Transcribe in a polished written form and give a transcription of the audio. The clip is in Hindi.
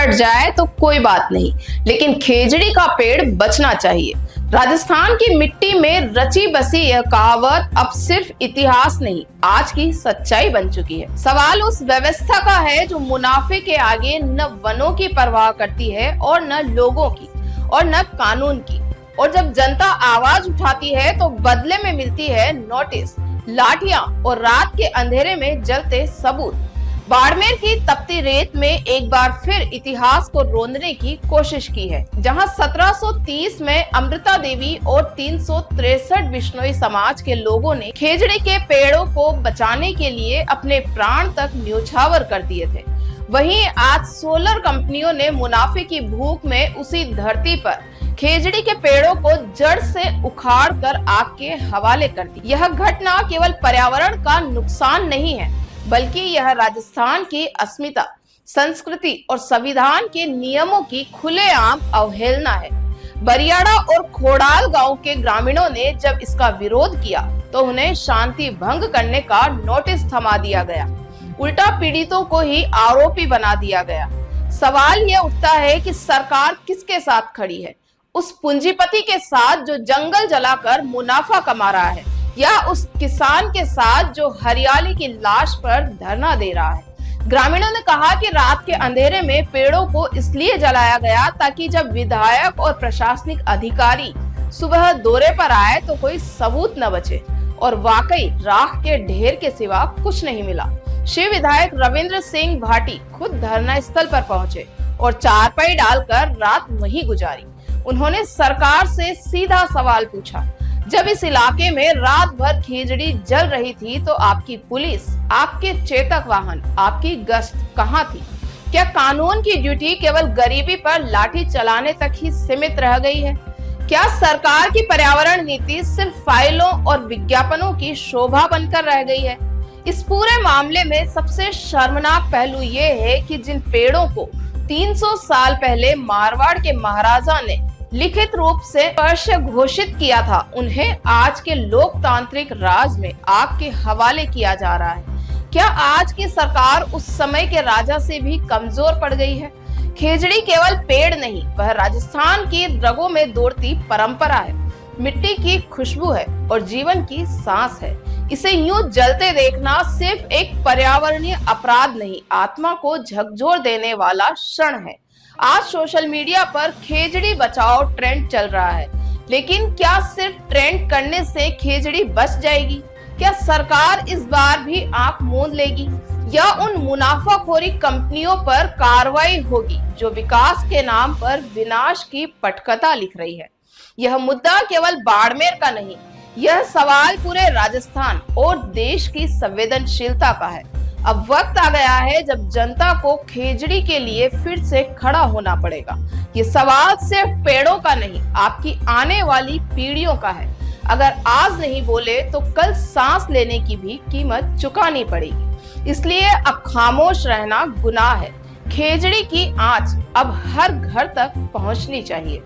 कट जाए तो कोई बात नहीं, लेकिन खेजड़ी का पेड़ बचना चाहिए। राजस्थान की मिट्टी में रची बसी यह कहावत अब सिर्फ इतिहास नहीं, आज की सच्चाई बन चुकी है। सवाल उस व्यवस्था का है जो मुनाफे के आगे न वनों की परवाह करती है और न लोगों की और न कानून की। और जब जनता आवाज उठाती है तो बदले में मिलती है नोटिस, लाठियां और रात के अंधेरे में जलते सबूत। बाड़मेर की तपती रेत में एक बार फिर इतिहास को रोंदने की कोशिश की है, जहां 1730 में अमृता देवी और 363 बिश्नोई समाज के लोगों ने खेजड़ी के पेड़ों को बचाने के लिए अपने प्राण तक न्योछावर कर दिए थे। वहीं आज सोलर कंपनियों ने मुनाफे की भूख में उसी धरती पर खेजड़ी के पेड़ों को जड़ से उखाड़ कर आग के हवाले कर दी। यह घटना केवल पर्यावरण का नुकसान नहीं है, बल्कि यह राजस्थान की अस्मिता, संस्कृति और संविधान के नियमों की खुलेआम अवहेलना है। बरियाड़ा और खोड़ाल गांव के ग्रामीणों ने जब इसका विरोध किया तो उन्हें शांति भंग करने का नोटिस थमा दिया गया। उल्टा पीड़ितों को ही आरोपी बना दिया गया। सवाल यह उठता है कि सरकार किसके साथ खड़ी है? उस पूंजीपति के साथ जो जंगल जलाकर मुनाफा कमा रहा है, या उस किसान के साथ जो हरियाली की लाश पर धरना दे रहा है? ग्रामीणों ने कहा कि रात के अंधेरे में पेड़ों को इसलिए जलाया गया ताकि जब विधायक और प्रशासनिक अधिकारी सुबह दौरे पर आए तो कोई सबूत न बचे। और वाकई राख के ढेर के सिवा कुछ नहीं मिला। शिव विधायक रविंद्र सिंह भाटी खुद धरना स्थल पर पहुंचे और चारपाई डालकर रात वहीं गुजारी। उन्होंने सरकार से सीधा सवाल पूछा, जब इस इलाके में रात भर खेजड़ी जल रही थी तो आपकी पुलिस, आपके चेतक वाहन, आपकी गश्त कहाँ थी? क्या कानून की ड्यूटी केवल गरीबी पर लाठी चलाने तक ही सीमित रह गई है? क्या सरकार की पर्यावरण नीति सिर्फ फाइलों और विज्ञापनों की शोभा बनकर रह गई है? इस पूरे मामले में सबसे शर्मनाक पहलू ये है कि जिन पेड़ों को 300 साल पहले मारवाड़ के महाराजा ने लिखित रूप से स्पर्श घोषित किया था, उन्हें आज के लोकतांत्रिक राज में आग के हवाले किया जा रहा है। क्या आज की सरकार उस समय के राजा से भी कमजोर पड़ गई है? खेजड़ी केवल पेड़ नहीं, वह राजस्थान की रगों में दौड़ती परंपरा है, मिट्टी की खुशबू है और जीवन की सांस है। इसे यूं जलते देखना सिर्फ एक पर्यावरणीय अपराध नहीं, आत्मा को झकझोर देने वाला क्षण है। आज सोशल मीडिया पर खेजड़ी बचाओ ट्रेंड चल रहा है, लेकिन क्या सिर्फ ट्रेंड करने से खेजड़ी बच जाएगी? क्या सरकार इस बार भी आंख मूंद लेगी या उन मुनाफाखोरी कंपनियों पर कार्रवाई होगी जो विकास के नाम पर विनाश की पटकथा लिख रही है? यह मुद्दा केवल बाड़मेर का नहीं, यह सवाल पूरे राजस्थान और देश की संवेदनशीलता का है। अब वक्त आ गया है जब जनता को खेजड़ी के लिए फिर से खड़ा होना पड़ेगा। ये सवाल सिर्फ पेड़ों का नहीं, आपकी आने वाली पीढ़ियों का है। अगर आज नहीं बोले तो कल सांस लेने की भी कीमत चुकानी पड़ेगी। इसलिए अब खामोश रहना गुनाह है। खेजड़ी की आंच अब हर घर तक पहुंचनी चाहिए।